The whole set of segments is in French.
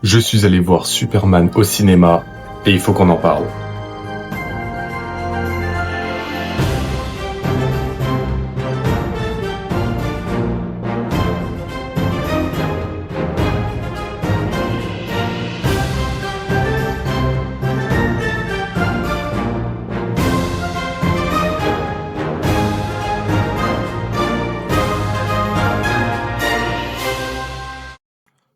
Je suis allé voir Superman au cinéma et il faut qu'on en parle.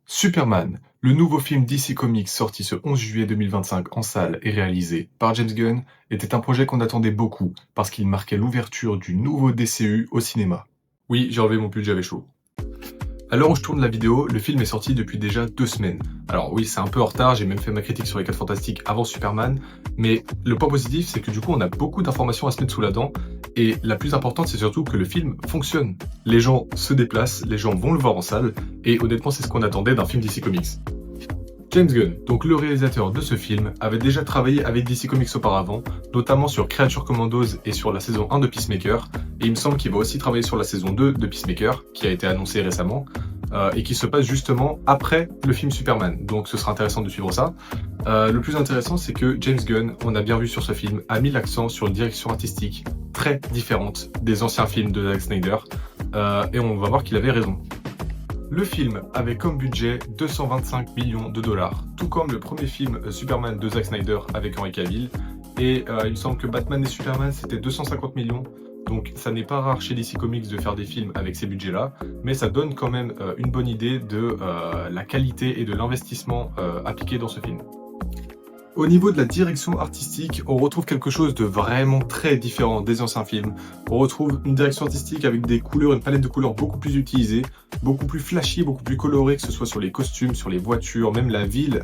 Superman, le nouveau film DC Comics sorti ce 11 juillet 2025 en salle et réalisé par James Gunn, était un projet qu'on attendait beaucoup parce qu'il marquait l'ouverture du nouveau DCU au cinéma. Oui, j'ai enlevé mon pull, j'avais chaud. À l'heure où je tourne la vidéo, le film est sorti depuis déjà 2 semaines. Alors oui, c'est un peu en retard, j'ai même fait ma critique sur les 4 Fantastiques avant Superman, mais le point positif, c'est que du coup, on a beaucoup d'informations à se mettre sous la dent, et la plus importante, c'est surtout que le film fonctionne. Les gens se déplacent, les gens vont le voir en salle, et honnêtement, c'est ce qu'on attendait d'un film DC Comics. James Gunn, donc le réalisateur de ce film, avait déjà travaillé avec DC Comics auparavant, notamment sur Creature Commandos et sur la saison 1 de Peacemaker, et il me semble qu'il va aussi travailler sur la saison 2 de Peacemaker, qui a été annoncée récemment, et qui se passe justement après le film Superman, donc ce sera intéressant de suivre ça. Le plus intéressant, c'est que James Gunn, on a bien vu sur ce film, a mis l'accent sur une direction artistique très différente des anciens films de Zack Snyder, et on va voir qu'il avait raison. Le film avait comme budget 225 millions de dollars, tout comme le premier film Superman de Zack Snyder avec Henry Cavill, et il me semble que Batman et Superman c'était 250 millions, donc ça n'est pas rare chez DC Comics de faire des films avec ces budgets-là, mais ça donne quand même une bonne idée de la qualité et de l'investissement appliqué dans ce film. Au niveau de la direction artistique, on retrouve quelque chose de vraiment très différent des anciens films. On retrouve une direction artistique avec des couleurs, une palette de couleurs beaucoup plus utilisée, beaucoup plus flashy, beaucoup plus colorée, que ce soit sur les costumes, sur les voitures, même la ville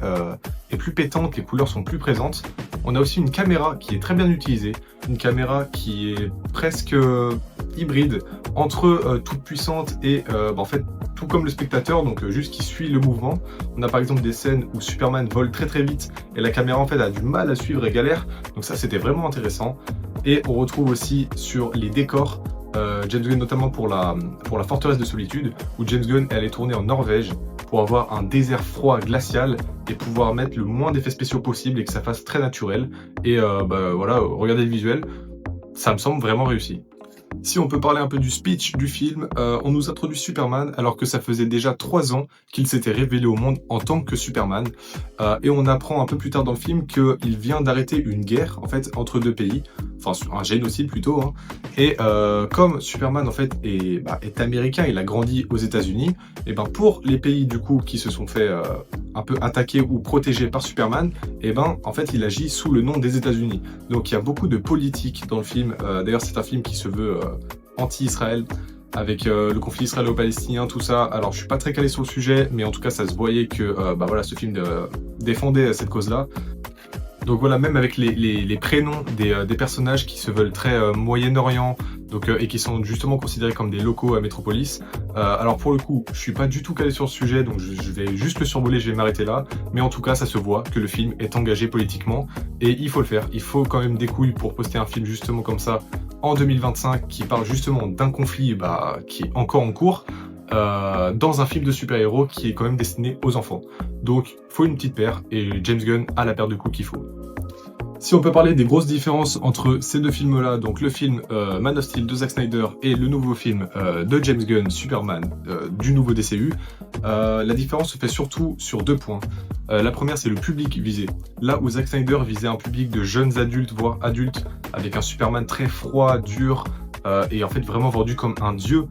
est plus pétante, les couleurs sont plus présentes. On a aussi une caméra qui est très bien utilisée, une caméra qui est presque hybride entre toute puissante et en fait tout comme le spectateur, donc juste qui suit le mouvement. On a par exemple des scènes où Superman vole très très vite et la caméra en fait a du mal à suivre et galère, donc ça c'était vraiment intéressant. Et on retrouve aussi sur les décors James Gunn, notamment pour la forteresse de solitude, où James Gunn elle est tournée en Norvège pour avoir un désert froid glacial et pouvoir mettre le moins d'effets spéciaux possible et que ça fasse très naturel. Et voilà, regardez le visuel, ça me semble vraiment réussi. Si on peut parler un peu du speech du film, on nous introduit Superman alors que ça faisait déjà 3 ans qu'il s'était révélé au monde en tant que Superman. Et on apprend un peu plus tard dans le film qu'il vient d'arrêter une guerre en fait entre 2 pays, enfin un génocide plutôt. Hein. Et comme Superman en fait est américain, il a grandi aux États-Unis, et pour les pays du coup qui se sont fait un peu attaqués ou protégés par Superman, en fait il agit sous le nom des États-Unis. Donc il y a beaucoup de politique dans le film. D'ailleurs c'est un film qui se veut anti-Israël, avec le conflit israélo-palestinien, tout ça. Alors je suis pas très calé sur le sujet, mais en tout cas ça se voyait que voilà, ce film défendait cette cause-là. Donc voilà, même avec les prénoms des personnages qui se veulent très Moyen-Orient, donc, et qui sont justement considérés comme des locaux à Metropolis. Alors pour le coup, je suis pas du tout calé sur le sujet, donc je vais juste le survoler, je vais m'arrêter là. Mais en tout cas, ça se voit que le film est engagé politiquement, et il faut le faire. Il faut quand même des couilles pour poster un film justement comme ça en 2025, qui parle justement d'un conflit qui est encore en cours, dans un film de super-héros qui est quand même destiné aux enfants. Donc, faut une petite paire, et James Gunn a la paire de coups qu'il faut. Si on peut parler des grosses différences entre ces deux films-là, donc le film Man of Steel de Zack Snyder et le nouveau film de James Gunn, Superman, du nouveau DCU, la différence se fait surtout sur 2 points. La première, c'est le public visé. Là où Zack Snyder visait un public de jeunes adultes, voire adultes, avec un Superman très froid, dur, et en fait vraiment vendu comme un dieu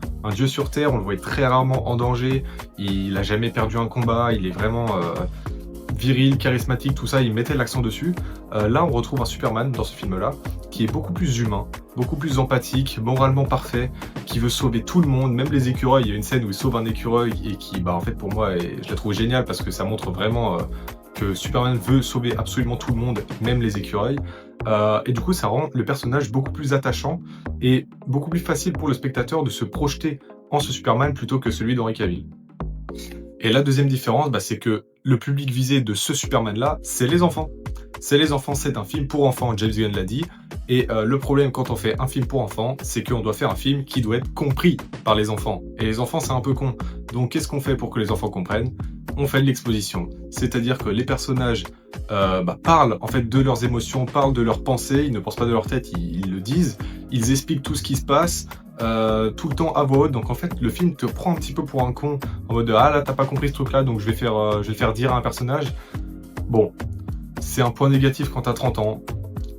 sur Terre. On le voit très rarement en danger, il a jamais perdu un combat, il est vraiment viril, charismatique, tout ça, il mettait l'accent dessus. Là, on retrouve un Superman dans ce film-là qui est beaucoup plus humain, beaucoup plus empathique, moralement parfait, qui veut sauver tout le monde, même les écureuils. Il y a une scène où il sauve un écureuil et qui, en fait, pour moi, je la trouve géniale parce que ça montre vraiment que Superman veut sauver absolument tout le monde, même les écureuils. Et du coup, ça rend le personnage beaucoup plus attachant et beaucoup plus facile pour le spectateur de se projeter en ce Superman plutôt que celui d'Henry Cavill. Et la deuxième différence, c'est que le public visé de ce Superman-là, c'est les enfants. C'est les enfants, c'est un film pour enfants, James Gunn l'a dit. Et le problème quand on fait un film pour enfants, c'est qu'on doit faire un film qui doit être compris par les enfants. Et les enfants, c'est un peu con. Donc qu'est-ce qu'on fait pour que les enfants comprennent ? on fait de l'exposition. C'est-à-dire que les personnages parlent en fait de leurs émotions, parlent de leurs pensées, ils ne pensent pas de leur tête, ils le disent, ils expliquent tout ce qui se passe, tout le temps à voix haute. Donc en fait, le film te prend un petit peu pour un con, en mode ah là t'as pas compris ce truc-là, donc je vais faire dire à un personnage. Bon, c'est un point négatif quand t'as 30 ans.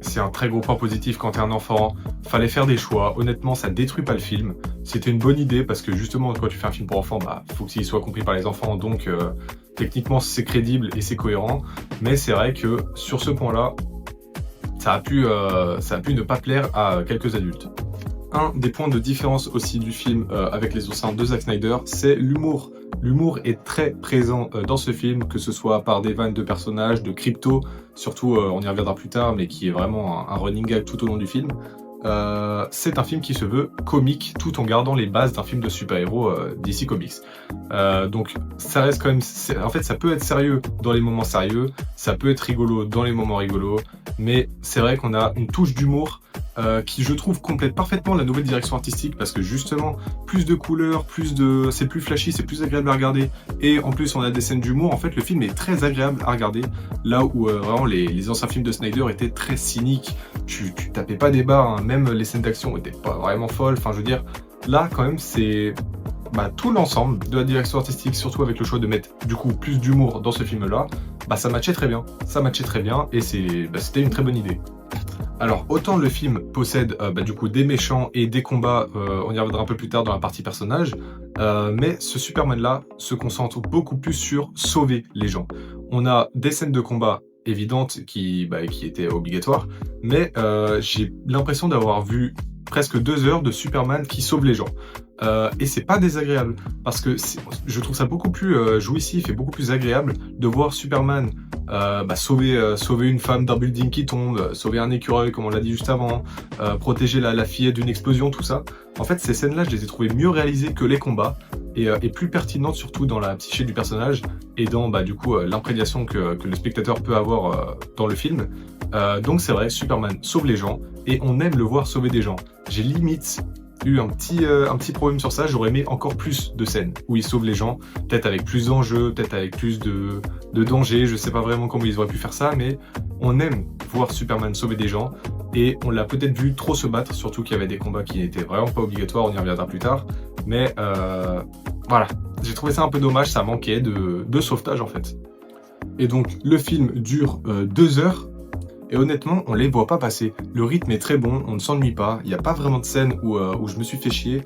C'est un très gros point positif quand t'es un enfant. Fallait faire des choix. Honnêtement, ça détruit pas le film. C'était une bonne idée parce que justement, quand tu fais un film pour enfants, faut qu'il soit compris par les enfants. Donc, techniquement, c'est crédible et c'est cohérent. Mais c'est vrai que sur ce point-là, ça a pu ne pas plaire à quelques adultes. Un des points de différence aussi du film avec Les Oursins de Zack Snyder, c'est l'humour. L'humour est très présent dans ce film, que ce soit par des vannes de personnages, de Crypto, surtout on y reviendra plus tard, mais qui est vraiment un running gag tout au long du film. C'est un film qui se veut comique tout en gardant les bases d'un film de super-héros DC Comics. Donc ça reste quand même... En fait, ça peut être sérieux dans les moments sérieux, ça peut être rigolo dans les moments rigolos, mais c'est vrai qu'on a une touche d'humour qui, je trouve, complète parfaitement la nouvelle direction artistique, parce que justement, plus de couleurs, c'est plus flashy, c'est plus agréable à regarder, et en plus on a des scènes d'humour. En fait, le film est très agréable à regarder, là où vraiment les anciens films de Snyder étaient très cyniques, tu tapais pas des barres, hein. Même les scènes d'action étaient pas vraiment folles. Enfin, je veux dire, là quand même c'est tout l'ensemble de la direction artistique, surtout avec le choix de mettre du coup plus d'humour dans ce film-là, ça matchait très bien, et c'était une très bonne idée. Alors, autant le film possède du coup des méchants et des combats, on y reviendra un peu plus tard dans la partie personnage, mais ce Superman-là se concentre beaucoup plus sur sauver les gens. On a des scènes de combat évidentes qui étaient obligatoires, mais j'ai l'impression d'avoir vu presque 2 heures de Superman qui sauve les gens. Et c'est pas désagréable, parce que je trouve ça beaucoup plus jouissif et beaucoup plus agréable de voir Superman sauver une femme d'un building qui tombe, sauver un écureuil comme on l'a dit juste avant, protéger la fillette d'une explosion, tout ça. En fait, ces scènes-là, je les ai trouvées mieux réalisées que les combats, et plus pertinentes surtout dans la psyché du personnage et dans l'imprégnation que le spectateur peut avoir dans le film. Donc c'est vrai, Superman sauve les gens et on aime le voir sauver des gens. J'ai limite eu un petit problème sur ça, j'aurais aimé encore plus de scènes où il sauve les gens, peut-être avec plus d'enjeux, peut-être avec plus de danger, je sais pas vraiment comment ils auraient pu faire ça, mais on aime voir Superman sauver des gens, et on l'a peut-être vu trop se battre, surtout qu'il y avait des combats qui n'étaient vraiment pas obligatoires, on y reviendra plus tard, mais voilà, j'ai trouvé ça un peu dommage, ça manquait de sauvetage en fait. Et donc le film dure 2 heures, et honnêtement, on les voit pas passer. Le rythme est très bon, on ne s'ennuie pas, il n'y a pas vraiment de scène où je me suis fait chier.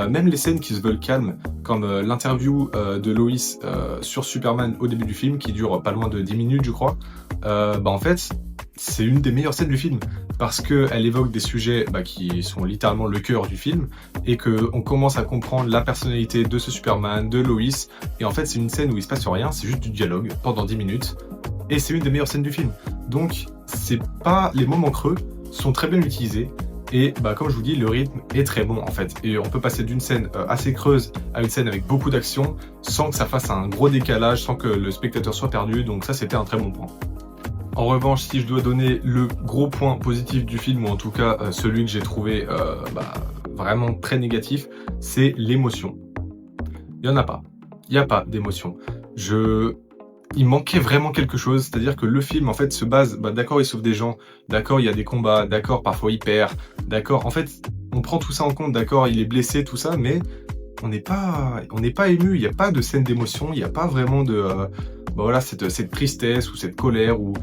Même les scènes qui se veulent calmes, comme l'interview de Lois sur Superman au début du film, qui dure pas loin de 10 minutes je crois, en fait, c'est une des meilleures scènes du film, parce qu'elle évoque des sujets qui sont littéralement le cœur du film, et qu'on commence à comprendre la personnalité de ce Superman, de Lois, et en fait c'est une scène où il se passe rien, c'est juste du dialogue pendant 10 minutes, et c'est une des meilleures scènes du film. Donc les moments creux sont très bien utilisés, et comme je vous dis, le rythme est très bon en fait, et on peut passer d'une scène assez creuse à une scène avec beaucoup d'action sans que ça fasse un gros décalage, sans que le spectateur soit perdu, donc ça c'était un très bon point. En revanche, si je dois donner le gros point positif du film, ou en tout cas celui que j'ai trouvé vraiment très négatif, c'est l'émotion. Il n'y en a pas. Il n'y a pas d'émotion. Il manquait vraiment quelque chose, c'est-à-dire que le film en fait se base, d'accord il sauve des gens, d'accord il y a des combats, d'accord parfois il perd, d'accord, en fait on prend tout ça en compte, d'accord il est blessé, tout ça, mais on n'est pas ému, il n'y a pas de scène d'émotion, il n'y a pas vraiment de cette tristesse ou cette colère, ou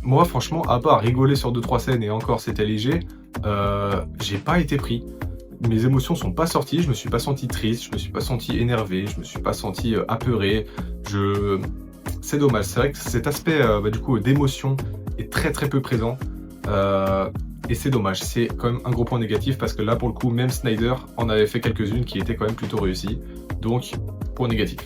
moi franchement, à part rigoler sur 2-3 scènes, et encore c'était léger, j'ai pas été pris. Mes émotions sont pas sorties, je me suis pas senti triste, je me suis pas senti énervé, je me suis pas senti apeuré, c'est dommage, c'est vrai que cet aspect d'émotion est très très peu présent, et c'est dommage, c'est quand même un gros point négatif, parce que là pour le coup même Snyder en avait fait quelques-unes qui étaient quand même plutôt réussies, donc point négatif.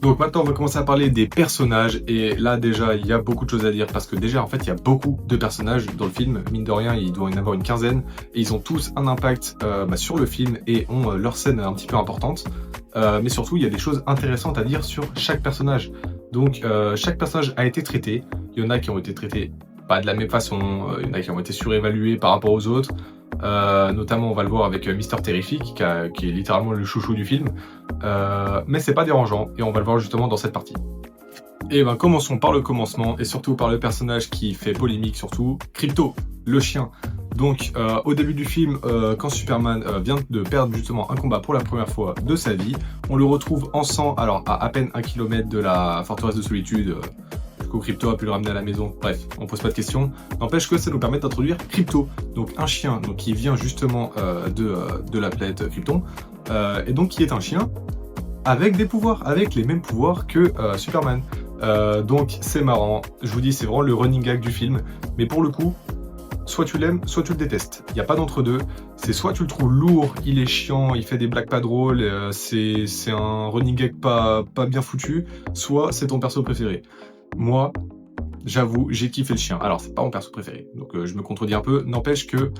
Donc maintenant on va commencer à parler des personnages, et là déjà il y a beaucoup de choses à dire, parce que déjà en fait il y a beaucoup de personnages dans le film, mine de rien il doit y en avoir une quinzaine, et ils ont tous un impact sur le film et ont leur scène un petit peu importante, mais surtout il y a des choses intéressantes à dire sur chaque personnage. Donc chaque personnage a été traité, il y en a qui ont été traités pas de la même façon, il y en a qui ont été surévalués par rapport aux autres. Notamment on va le voir avec Mister Terrific qui est littéralement le chouchou du film, mais c'est pas dérangeant et on va le voir justement dans cette partie. Et ben commençons par le commencement et surtout par le personnage qui fait polémique surtout, Krypto, le chien. Donc au début du film, quand Superman vient de perdre justement un combat pour la première fois de sa vie, on le retrouve en sang, alors à peine 1 kilomètre de la forteresse de solitude. Du coup, Krypto a pu le ramener à la maison. Bref, on pose pas de questions. N'empêche que ça nous permet d'introduire Krypto, donc un chien donc, qui vient justement de la planète Krypton, et donc qui est un chien avec des pouvoirs, avec les mêmes pouvoirs que Superman. Donc c'est marrant, je vous dis c'est vraiment le running gag du film, mais pour le coup, soit tu l'aimes, soit tu le détestes. Il n'y a pas d'entre-deux, c'est soit tu le trouves lourd, il est chiant, il fait des blagues pas drôles, c'est un running gag pas bien foutu, soit c'est ton perso préféré. Moi, j'avoue, j'ai kiffé le chien. Alors c'est pas mon perso préféré, donc je me contredis un peu, n'empêche que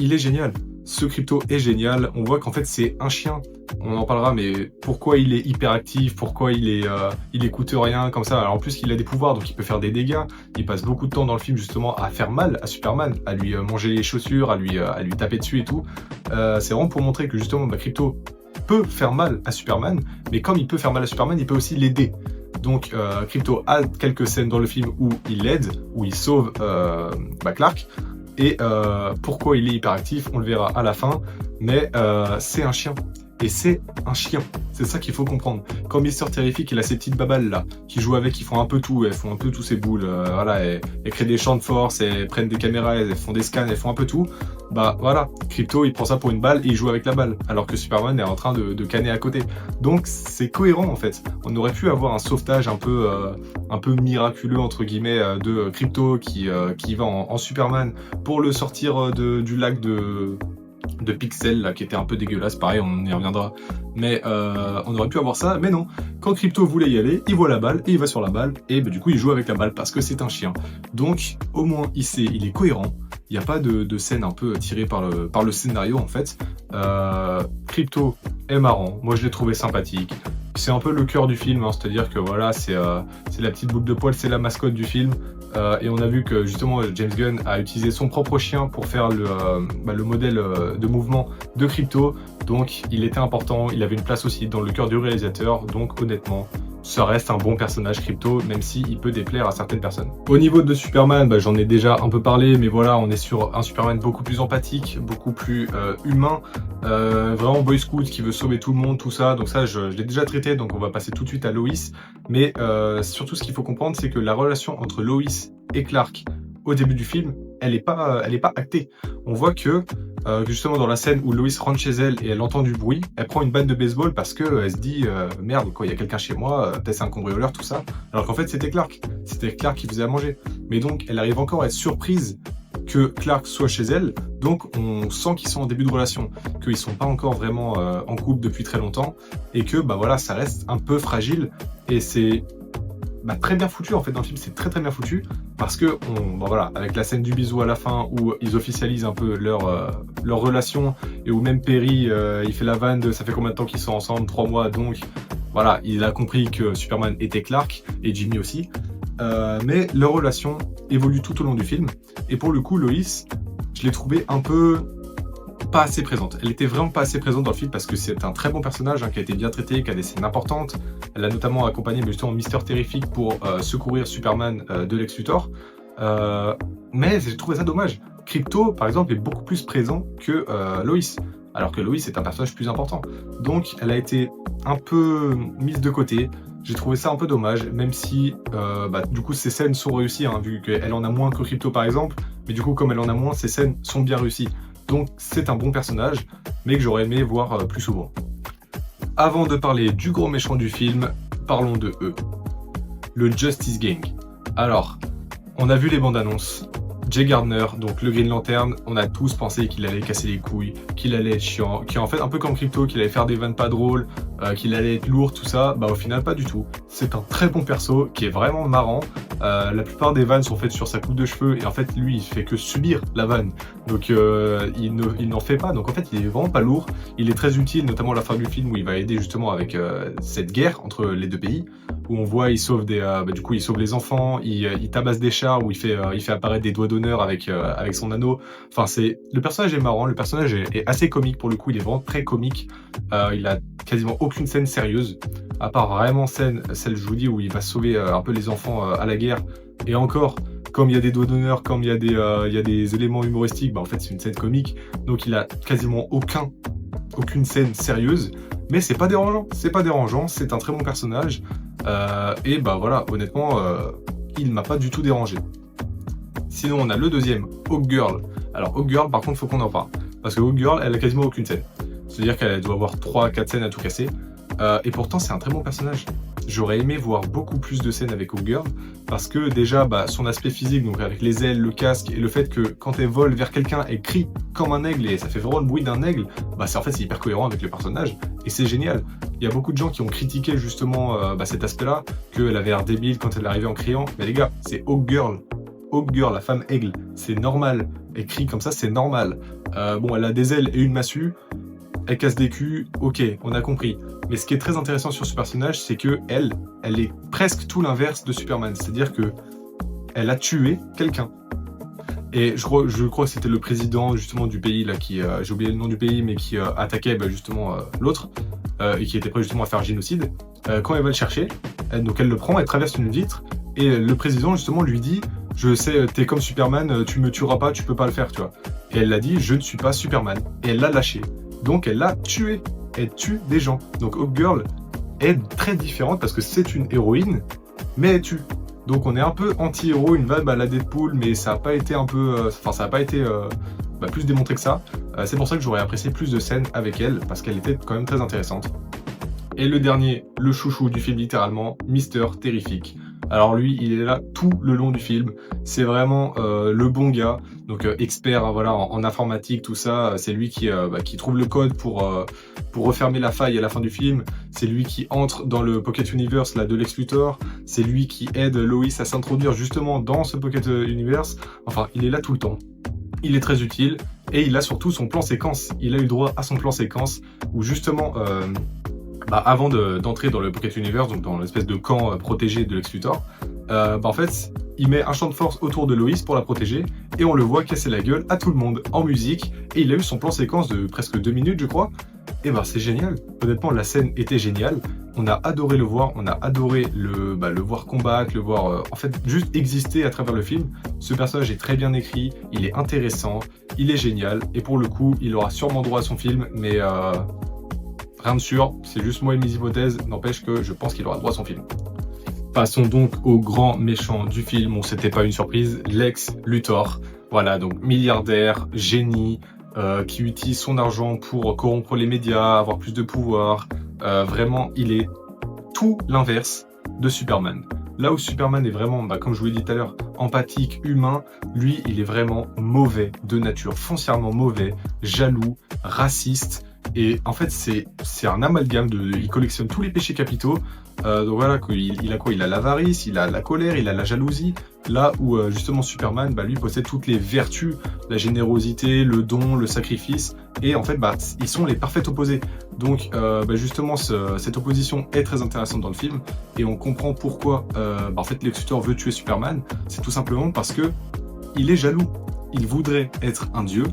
il est génial. Ce Krypto est génial, on voit qu'en fait c'est un chien, on en parlera, mais pourquoi il est hyper actif, pourquoi il écoute rien comme ça. Alors en plus il a des pouvoirs, donc il peut faire des dégâts, il passe beaucoup de temps dans le film justement à faire mal à Superman, à lui manger les chaussures, à lui taper dessus et tout. C'est vraiment pour montrer que justement Krypto peut faire mal à Superman, mais comme il peut faire mal à Superman, il peut aussi l'aider. Donc Krypto a quelques scènes dans le film où il l'aide, où il sauve Clark. Et pourquoi il est hyperactif, on le verra à la fin, mais c'est un chien. Et c'est un chien, c'est ça qu'il faut comprendre. Quand Mister Terrific, il a ces petites babales là, qui jouent avec, qui font un peu tout, elles font un peu tous ces boules, voilà, elles créent des champs de force, elles prennent des caméras, elles font des scans, elles font un peu tout. Bah voilà, Krypto il prend ça pour une balle et il joue avec la balle, alors que Superman est en train de canner à côté. Donc c'est cohérent en fait. On aurait pu avoir un sauvetage un peu miraculeux entre guillemets de Krypto qui va en Superman pour le sortir du lac de Pixel là, qui était un peu dégueulasse, pareil on y reviendra, mais on aurait pu avoir ça, mais non, quand Krypto voulait y aller, il voit la balle et il va sur la balle, et du coup il joue avec la balle parce que c'est un chien, donc au moins il est cohérent, il n'y a pas de scène un peu tirée par le scénario en fait. Krypto est marrant, moi je l'ai trouvé sympathique, c'est un peu le cœur du film, hein, c'est-à-dire que voilà, c'est la petite boule de poil, c'est la mascotte du film. Et on a vu que justement James Gunn a utilisé son propre chien pour faire le modèle de mouvement de Krypto, donc il était important, il avait une place aussi dans le cœur du réalisateur, donc honnêtement ça reste un bon personnage Krypto, même s'il peut déplaire à certaines personnes. Au niveau de Superman, j'en ai déjà un peu parlé, mais voilà, on est sur un Superman beaucoup plus empathique, beaucoup plus humain, vraiment boy scout qui veut sauver tout le monde, tout ça, donc ça je l'ai déjà traité, donc on va passer tout de suite à Lois, mais surtout ce qu'il faut comprendre, c'est que la relation entre Lois et Clark au début du film, elle est pas actée. On voit que justement dans la scène où Lois rentre chez elle et elle entend du bruit, elle prend une batte de baseball parce que elle se dit merde quoi, il y a quelqu'un chez moi, peut-être c'est un cambrioleur, tout ça. Alors qu'en fait c'était Clark qui faisait à manger. Mais donc elle arrive encore à être surprise que Clark soit chez elle, donc on sent qu'ils sont en début de relation, qu'ils sont pas encore vraiment en couple depuis très longtemps, et que voilà, ça reste un peu fragile, et c'est très bien foutu en fait dans le film, c'est très bien foutu, parce que voilà, avec la scène du bisou à la fin où ils officialisent un peu leur relation, et où même Perry il fait la vanne de ça fait combien de temps qu'ils sont ensemble, 3 mois, donc voilà, il a compris que Superman était Clark, et Jimmy aussi, mais leur relation évolue tout au long du film, et pour le coup Lois, je l'ai trouvé un peu pas assez présente. Elle était vraiment pas assez présente dans le film parce que c'est un très bon personnage qui a été bien traité, qui a des scènes importantes. Elle a notamment accompagné justement Mister Terrific pour secourir Superman de Lex Luthor. Mais j'ai trouvé ça dommage. Krypto, par exemple, est beaucoup plus présent que Lois, alors que Lois est un personnage plus important. Donc elle a été un peu mise de côté. J'ai trouvé ça un peu dommage, même si du coup ces scènes sont réussies, vu qu'elle en a moins que Krypto par exemple, mais du coup comme elle en a moins, ces scènes sont bien réussies. Donc c'est un bon personnage, mais que j'aurais aimé voir plus souvent. Avant de parler du gros méchant du film, parlons de eux. Le Justice Gang. Alors, on a vu les bandes annonces. Jay Gardner, donc le Green Lantern, on a tous pensé qu'il allait casser les couilles, qu'il allait être chiant, qu'il en fait un peu comme Krypto, qu'il allait faire des vannes pas drôles, qu'il allait être lourd, tout ça. Au final pas du tout. C'est un très bon perso qui est vraiment marrant. La plupart des vannes sont faites sur sa coupe de cheveux et en fait lui il fait que subir la vanne, donc il n'en fait pas, donc en fait il est vraiment pas lourd, il est très utile, notamment à la fin du film où il va aider justement avec cette guerre entre les deux pays, où on voit il sauve du coup il sauve les enfants, il tabasse des chars, où il fait apparaître des doigts d'honneur avec son anneau. Enfin le personnage est marrant, le personnage est assez comique pour le coup, il est vraiment très comique. Il a quasiment aucune scène sérieuse, à part vraiment celle je vous dis où il va sauver un peu les enfants à la guerre. Et encore, comme il y a des doigts d'honneur, comme il y a des éléments humoristiques, en fait c'est une scène comique, donc il a quasiment aucune scène sérieuse, mais c'est pas dérangeant, c'est un très bon personnage, et voilà, honnêtement, il m'a pas du tout dérangé. Sinon on a le deuxième, Hawk Girl. Alors Hawk Girl par contre faut qu'on en parle, parce que Hawk Girl elle a quasiment aucune scène, c'est-à-dire qu'elle doit avoir 3-4 scènes à tout casser, et pourtant c'est un très bon personnage. J'aurais aimé voir beaucoup plus de scènes avec Hawk Girl, parce que déjà son aspect physique, donc avec les ailes, le casque, et le fait que quand elle vole vers quelqu'un, elle crie comme un aigle, et ça fait vraiment le bruit d'un aigle, c'est hyper cohérent avec le personnage, et c'est génial. Il y a beaucoup de gens qui ont critiqué justement cet aspect-là, qu'elle avait l'air débile quand elle arrivait en criant, mais les gars, c'est Hawk Girl. Hawk Girl, la femme aigle, c'est normal. Elle crie comme ça, c'est normal. Elle a des ailes et une massue, elle casse des culs, ok, on a compris. Mais ce qui est très intéressant sur ce personnage, c'est que elle est presque tout l'inverse de Superman. C'est-à-dire que elle a tué quelqu'un. Et je crois que c'était le président justement du pays là qui, j'ai oublié le nom du pays, mais qui attaquait justement l'autre et qui était prêt justement à faire génocide. Quand elle va le chercher, donc elle le prend, elle traverse une vitre et le président justement lui dit: je sais, t'es comme Superman, tu me tueras pas, tu peux pas le faire, tu vois. Et elle l'a dit: je ne suis pas Superman. Et elle l'a lâché. Donc elle l'a tué. Elle tue des gens. Donc Hawk Girl est très différente parce que c'est une héroïne, mais elle tue. Donc on est un peu anti-héros, une vibe à la Deadpool, mais ça n'a pas été plus démontré que ça. C'est pour ça que j'aurais apprécié plus de scènes avec elle, parce qu'elle était quand même très intéressante. Et le dernier, le chouchou du film littéralement, Mister Terrific. Alors lui, il est là tout le long du film. C'est vraiment le bon gars, donc expert en informatique, tout ça. C'est lui qui trouve le code pour refermer la faille à la fin du film. C'est lui qui entre dans le Pocket Universe là, de Lex Luthor. C'est lui qui aide Lois à s'introduire justement dans ce Pocket Universe. Enfin, il est là tout le temps. Il est très utile et il a surtout son plan séquence. Il a eu droit à son plan séquence où justement... avant d'entrer dans le Pocket Universe, donc dans l'espèce de camp protégé de Lex Luthor, en fait, il met un champ de force autour de Lois pour la protéger, et on le voit casser la gueule à tout le monde en musique, et il a eu son plan séquence de presque 2 minutes, je crois, et c'est génial. Honnêtement, la scène était géniale, on a adoré le voir, on a adoré le voir combattre, le voir juste exister à travers le film. Ce personnage est très bien écrit, il est intéressant, il est génial, et pour le coup, il aura sûrement droit à son film, mais... rien de sûr, c'est juste moi et mes hypothèses, n'empêche que je pense qu'il aura droit à son film. Passons donc au grand méchant du film. Bon, c'était pas une surprise, Lex Luthor. Voilà, donc milliardaire, génie, qui utilise son argent pour corrompre les médias, avoir plus de pouvoir. Vraiment, il est tout l'inverse de Superman. Là où Superman est vraiment, comme je vous l'ai dit tout à l'heure, empathique, humain, lui, il est vraiment mauvais de nature, foncièrement mauvais, jaloux, raciste. Et en fait, c'est un amalgame il collectionne tous les péchés capitaux. Donc voilà, il a quoi? Il a l'avarice, il a la colère, il a la jalousie. Là où justement Superman, lui possède toutes les vertus, la générosité, le don, le sacrifice. Et en fait, ils sont les parfaits opposés. Donc justement, cette opposition est très intéressante dans le film. Et on comprend pourquoi en fait Lex Luthor veut tuer Superman. C'est tout simplement parce que il est jaloux. Il voudrait être un dieu.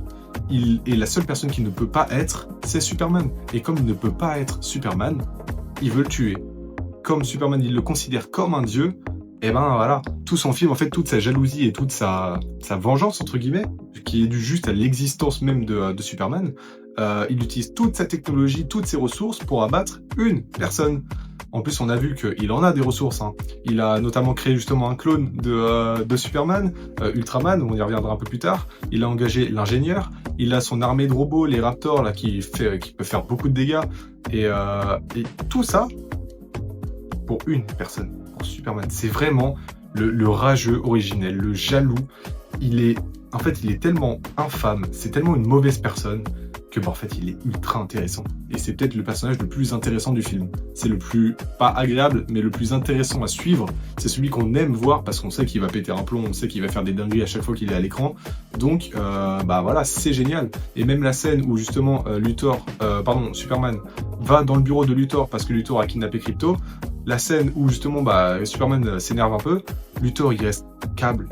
Et la seule personne qui ne peut pas être, c'est Superman. Et comme il ne peut pas être Superman, il veut le tuer. Comme Superman, il le considère comme un dieu, et voilà, tout son film, en fait, toute sa jalousie et toute sa vengeance, entre guillemets, qui est due juste à l'existence même de Superman, il utilise toute sa technologie, toutes ses ressources pour abattre une personne. En plus, on a vu qu'il en a des ressources. Il a notamment créé justement un clone de Superman, Ultraman, on y reviendra un peu plus tard. Il a engagé l'ingénieur. Il a son armée de robots, les Raptors, là, qui peut faire beaucoup de dégâts. Et tout ça pour une personne, pour Superman. C'est vraiment le rageux originel, le jaloux. Il est tellement infâme, c'est tellement une mauvaise personne que en fait il est ultra intéressant. Et c'est peut-être le personnage le plus intéressant du film. C'est le plus, pas agréable, mais le plus intéressant à suivre. C'est celui qu'on aime voir parce qu'on sait qu'il va péter un plomb, on sait qu'il va faire des dingueries à chaque fois qu'il est à l'écran. Donc voilà, c'est génial. Et même la scène où justement Superman va dans le bureau de Luthor parce que Luthor a kidnappé Krypto, la scène où justement Superman s'énerve un peu, Luthor il reste calme,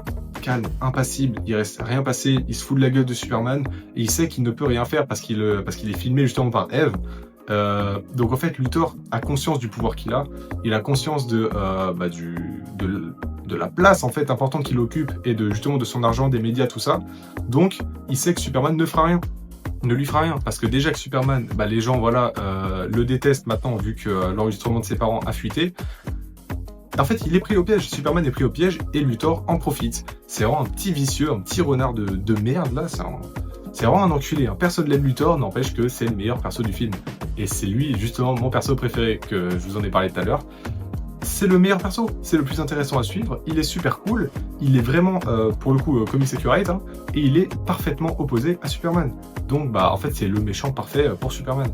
impassible, il reste rien passé, il se fout de la gueule de Superman et il sait qu'il ne peut rien faire parce qu'il est filmé justement par Eve. Donc en fait Luthor a conscience du pouvoir qu'il a, il a conscience de la place en fait importante qu'il occupe et justement de son argent, des médias, tout ça. Donc il sait que Superman ne lui fera rien, parce que déjà que Superman, les gens le détestent maintenant vu que l'enregistrement de ses parents a fuité. En fait, il est pris au piège, Superman est pris au piège et Luthor en profite. C'est vraiment un petit vicieux, un petit renard de merde là, c'est vraiment un enculé. Personne l'aime Luthor, n'empêche que c'est le meilleur perso du film. Et c'est lui justement mon perso préféré, que je vous en ai parlé tout à l'heure. C'est le meilleur perso, c'est le plus intéressant à suivre, il est super cool, il est vraiment, pour le coup, comics accurate, et il est parfaitement opposé à Superman. Donc en fait c'est le méchant parfait pour Superman.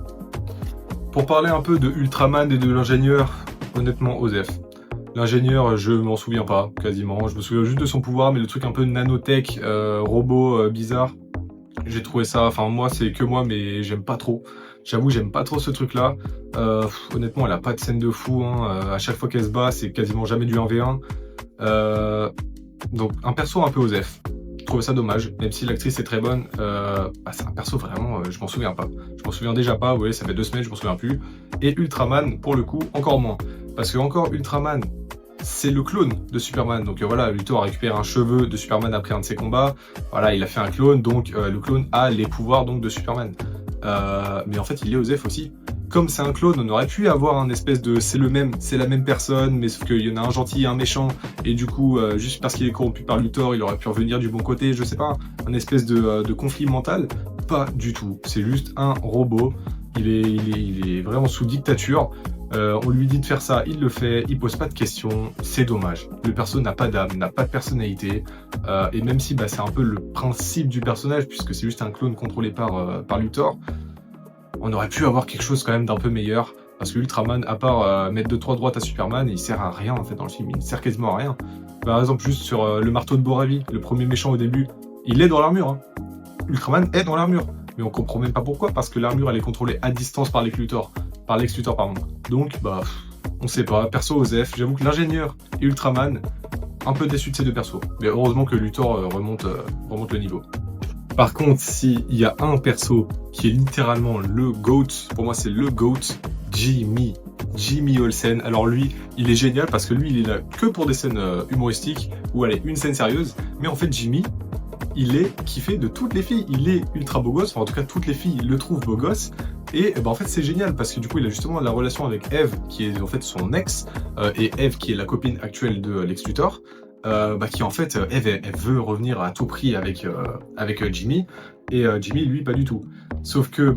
Pour parler un peu de Ultraman et de l'ingénieur, honnêtement Osef. L'ingénieur, je m'en souviens pas, quasiment, je me souviens juste de son pouvoir, mais le truc un peu nanotech, robot bizarre, j'ai trouvé ça, enfin moi c'est que moi, mais j'aime pas trop. J'avoue, j'aime pas trop ce truc-là. Honnêtement, elle a pas de scène de fou. À chaque fois qu'elle se bat, c'est quasiment jamais du 1v1. Donc, un perso un peu osef. Je trouve ça dommage, même si l'actrice est très bonne. C'est un perso vraiment, je m'en souviens pas. Je m'en souviens déjà pas, vous voyez, ça fait 2 semaines, je m'en souviens plus. Et Ultraman, pour le coup, encore moins. Parce que encore Ultraman, c'est le clone de Superman. Donc Luthor a récupéré un cheveu de Superman après un de ses combats. Voilà, il a fait un clone, donc le clone a les pouvoirs donc de Superman. Mais en fait il est osef aussi. Comme c'est un clone, on aurait pu avoir un espèce de c'est la même personne, mais sauf qu'il y en a un gentil et un méchant, et du coup juste parce qu'il est corrompu par Luthor, il aurait pu revenir du bon côté, je sais pas, un espèce de conflit mental. Pas du tout, c'est juste un robot, il est vraiment sous dictature. On lui dit de faire ça, il le fait, il pose pas de questions, c'est dommage. Le perso n'a pas d'âme, n'a pas de personnalité, et même si c'est un peu le principe du personnage, puisque c'est juste un clone contrôlé par Luthor, on aurait pu avoir quelque chose quand même d'un peu meilleur, parce que Ultraman, à part mettre 2-3 droites à Superman, il sert à rien en fait dans le film, il ne sert quasiment à rien. Par exemple, juste sur le marteau de Boravi, le premier méchant au début, il est dans l'armure. Ultraman est dans l'armure, mais on comprend même pas pourquoi, parce que l'armure elle est contrôlée à distance par Lex Luthor. Donc on sait pas, perso osef, j'avoue que l'ingénieur et Ultraman, un peu déçu de ces deux persos. Mais heureusement que Luthor remonte le niveau. Par contre, s'il y a un perso qui est littéralement le GOAT, pour moi c'est le GOAT, Jimmy Olsen. Alors lui, il est génial parce que lui, il est là que pour des scènes humoristiques, ou allez, une scène sérieuse. Mais en fait, Jimmy, il est kiffé de toutes les filles. Il est ultra beau gosse, enfin en tout cas toutes les filles le trouvent beau gosse. Et en fait c'est génial parce que du coup il a justement la relation avec Eve qui est en fait son ex, et Eve qui est la copine actuelle de Lex Luthor. Qui en fait, Eve elle veut revenir à tout prix avec Jimmy, et Jimmy lui pas du tout. Sauf que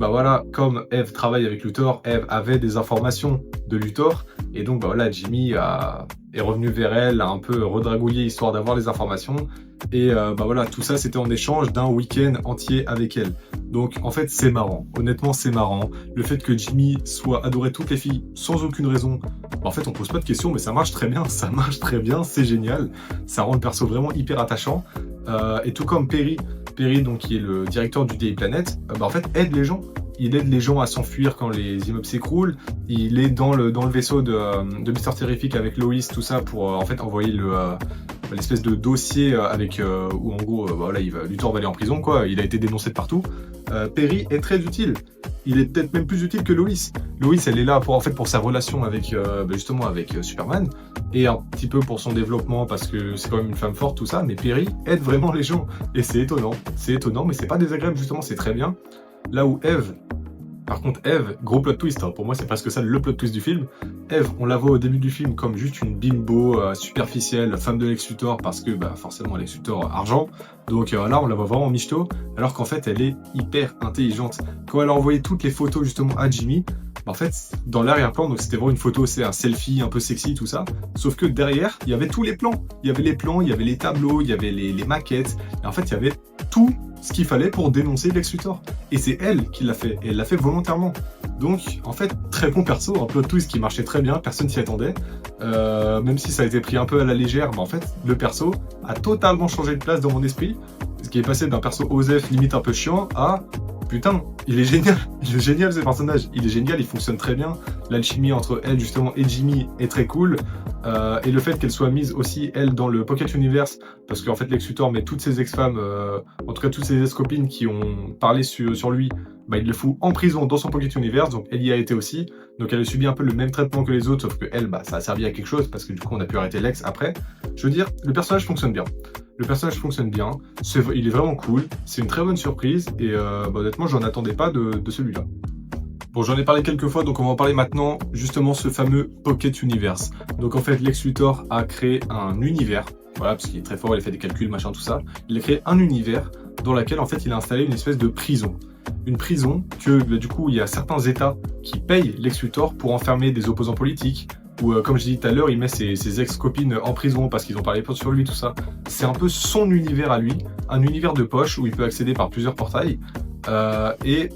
comme Eve travaille avec Luthor, Eve avait des informations de Luthor, et donc Jimmy est revenu vers elle, a un peu redragouillé histoire d'avoir les informations, et tout ça c'était en échange d'un week-end entier avec elle. Donc en fait c'est marrant, honnêtement c'est marrant, le fait que Jimmy soit adoré toutes les filles sans aucune raison, en fait on pose pas de questions mais ça marche très bien, c'est génial, ça rend le perso vraiment hyper attachant, et tout comme Perry donc qui est le directeur du Daily Planet, en fait aide les gens. Il aide les gens à s'enfuir quand les immeubles s'écroulent. Il est dans le vaisseau de Mr. Terrific avec Lois, tout ça, pour en fait envoyer l'espèce de dossier avec où en gros Luthor va aller en prison quoi. Il a été dénoncé de partout. Perry est très utile. Il est peut-être même plus utile que Lois. Lois, elle est là pour sa relation avec justement avec Superman, et un petit peu pour son développement parce que c'est quand même une femme forte tout ça. Mais Perry aide vraiment les gens et c'est étonnant, mais c'est pas désagréable justement, c'est très bien. Là où par contre Eve, gros plot twist, pour moi c'est presque ça le plot twist du film. Eve, on la voit au début du film comme juste une bimbo superficielle, femme de Lex Luthor, parce que forcément Lex Luthor argent, donc là on la voit vraiment michto, alors qu'en fait elle est hyper intelligente. Quand elle a envoyé toutes les photos justement à Jimmy, en fait dans l'arrière-plan, donc c'était vraiment une photo, c'est un selfie un peu sexy tout ça, sauf que derrière il y avait tous les plans, il y avait les tableaux, il y avait les maquettes, et en fait il y avait tout ce qu'il fallait pour dénoncer Lex Luthor. Et c'est elle qui l'a fait, et elle l'a fait volontairement. Donc, en fait, très bon perso, un plot twist qui marchait très bien, personne s'y attendait. Même si ça a été pris un peu à la légère, en fait, le perso a totalement changé de place dans mon esprit. Ce qui est passé d'un perso osef, limite un peu chiant, à putain, il est génial, il est génial ce personnage, il est génial, il fonctionne très bien. L'alchimie entre elle justement et Jimmy est très cool. Et le fait qu'elle soit mise aussi, elle, dans le Pocket Universe, parce qu'en fait Lex Luthor met toutes ses ex-femmes, en tout cas toutes ses ex-copines qui ont parlé sur lui, bah, il le fout en prison dans son Pocket Universe, donc elle y a été aussi. Donc elle a subi un peu le même traitement que les autres, sauf que elle, bah, ça a servi à quelque chose, parce que du coup on a pu arrêter Lex après. Je veux dire, le personnage fonctionne bien. Le personnage fonctionne bien, il est vraiment cool, c'est une très bonne surprise, et bah, honnêtement, j'en attendais pas de celui-là. Bon, j'en ai parlé quelques fois, donc on va en parler maintenant, justement, ce fameux Pocket Universe. Donc en fait, Lex Luthor a créé un univers, voilà, parce qu'il est très fort, il a fait des calculs, machin, tout ça. Il a créé un univers dans lequel, en fait, il a installé une espèce de prison. Une prison que, bah, du coup, il y a certains États qui payent Lex Luthor pour enfermer des opposants politiques, ou comme je disais tout à l'heure, il met ses ex-copines en prison parce qu'ils ont parlé sur lui, tout ça. C'est un peu son univers à lui, un univers de poche où il peut accéder par plusieurs portails. Et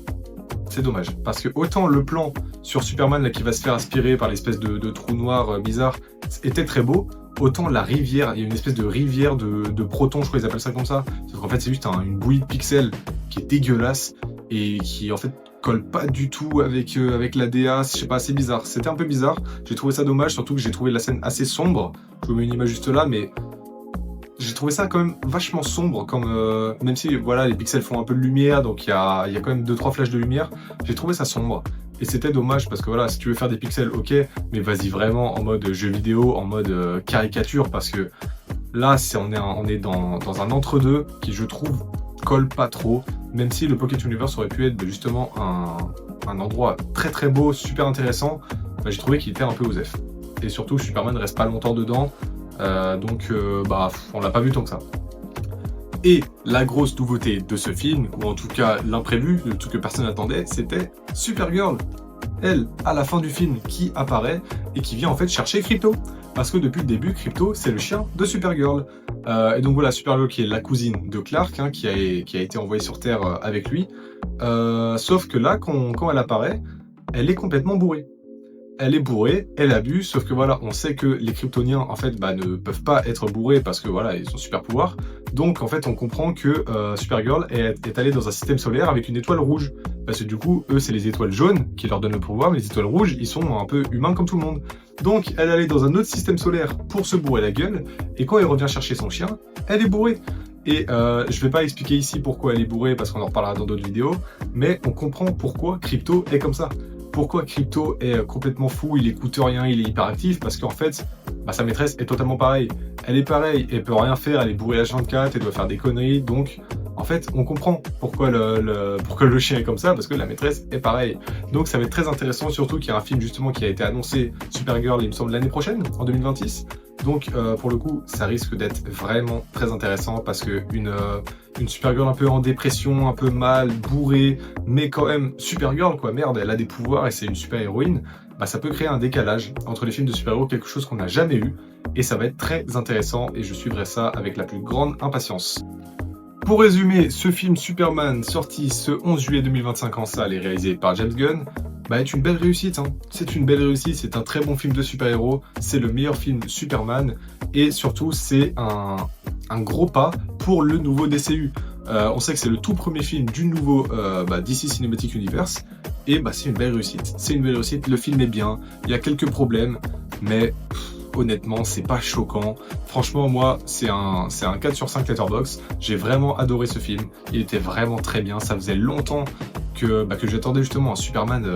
c'est dommage, parce que autant le plan sur Superman là, qui va se faire aspirer par l'espèce de trou noir bizarre était très beau, autant la rivière, il y a une espèce de rivière de protons, je crois qu'ils appellent ça comme ça, sauf qu'en fait c'est juste une bouillie de pixels qui est dégueulasse et qui en fait colle pas du tout avec la DA, je sais pas, c'est bizarre, c'était un peu bizarre, j'ai trouvé ça dommage, surtout que j'ai trouvé la scène assez sombre, je vous mets une image juste là, mais j'ai trouvé ça quand même vachement sombre, comme, même si voilà, les pixels font un peu de lumière, donc il y a quand même 2-3 flashs de lumière, j'ai trouvé ça sombre. Et c'était dommage parce que voilà, si tu veux faire des pixels, ok, mais vas-y vraiment en mode jeu vidéo, en mode caricature, parce que là, on est dans un entre-deux qui, je trouve, colle pas trop, même si le Pocket Universe aurait pu être justement un endroit très très beau, super intéressant, bah, j'ai trouvé qu'il était un peu osef. Et surtout, Superman reste pas longtemps dedans, donc bah, on l'a pas vu tant que ça. Et la grosse nouveauté de ce film, ou en tout cas l'imprévu, le truc que personne n'attendait, c'était Supergirl. Elle, à la fin du film, qui apparaît et qui vient en fait chercher Krypto. Parce que depuis le début, Krypto, c'est le chien de Supergirl. Et donc voilà, Supergirl qui est la cousine de Clark, hein, qui a été envoyée sur Terre avec lui. Sauf que là, quand elle apparaît, elle est complètement bourrée. Elle est bourrée, elle abuse, sauf que voilà, on sait que les Kryptoniens en fait bah, ne peuvent pas être bourrés parce que voilà, ils ont super pouvoir. Donc en fait, on comprend que Supergirl est allée dans un système solaire avec une étoile rouge. Parce que du coup, eux, c'est les étoiles jaunes qui leur donnent le pouvoir, mais les étoiles rouges, ils sont un peu humains comme tout le monde. Donc elle allait dans un autre système solaire pour se bourrer la gueule, et quand elle revient chercher son chien, elle est bourrée. Et je vais pas expliquer ici pourquoi elle est bourrée parce qu'on en reparlera dans d'autres vidéos, mais on comprend pourquoi Krypto est comme ça. Pourquoi Krypto est complètement fou, il écoute rien, il est hyperactif, parce qu'en fait, bah, sa maîtresse est totalement pareille. Elle est pareille, elle peut rien faire, elle est bourrée H24, elle doit faire des conneries, donc en fait, on comprend pourquoi le chien est comme ça, parce que la maîtresse est pareille. Donc ça va être très intéressant, surtout qu'il y a un film justement qui a été annoncé, Supergirl, il me semble l'année prochaine, en 2026. Donc pour le coup, ça risque d'être vraiment très intéressant parce que une Supergirl un peu en dépression, un peu mal, bourrée, mais quand même Supergirl quoi, merde, elle a des pouvoirs et c'est une super héroïne, bah ça peut créer un décalage entre les films de super-héros, quelque chose qu'on n'a jamais eu, et ça va être très intéressant et je suivrai ça avec la plus grande impatience. Pour résumer, ce film Superman, sorti ce 11 juillet 2025 en salle et réalisé par James Gunn, bah, est une belle réussite. Hein. C'est une belle réussite, c'est un très bon film de super-héros, c'est le meilleur film Superman, et surtout c'est un gros pas pour le nouveau DCU. On sait que c'est le tout premier film du nouveau DC Cinematic Universe, et bah, c'est une belle réussite. C'est une belle réussite, le film est bien, il y a quelques problèmes, mais honnêtement, c'est pas choquant. Franchement, moi, c'est un 4 sur 5 Letterboxd. J'ai vraiment adoré ce film. Il était vraiment très bien. Ça faisait longtemps que j'attendais justement un Superman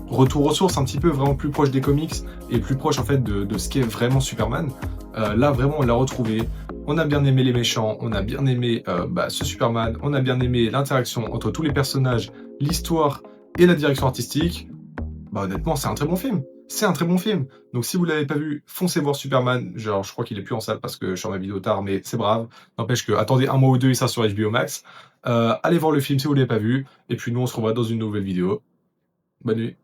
retour aux sources, un petit peu vraiment plus proche des comics et plus proche en fait de ce qu'est vraiment Superman. Là, vraiment, on l'a retrouvé. On a bien aimé les méchants, on a bien aimé ce Superman, on a bien aimé l'interaction entre tous les personnages, l'histoire et la direction artistique. Bah honnêtement, c'est un très bon film. C'est un très bon film. Donc si vous l'avez pas vu, foncez voir Superman. Genre, je crois qu'il est plus en salle parce que je sors ma vidéo tard, mais c'est brave. N'empêche que attendez un mois ou deux et ça sur HBO Max. Allez voir le film si vous l'avez pas vu. Et puis nous, on se revoit dans une nouvelle vidéo. Bonne nuit.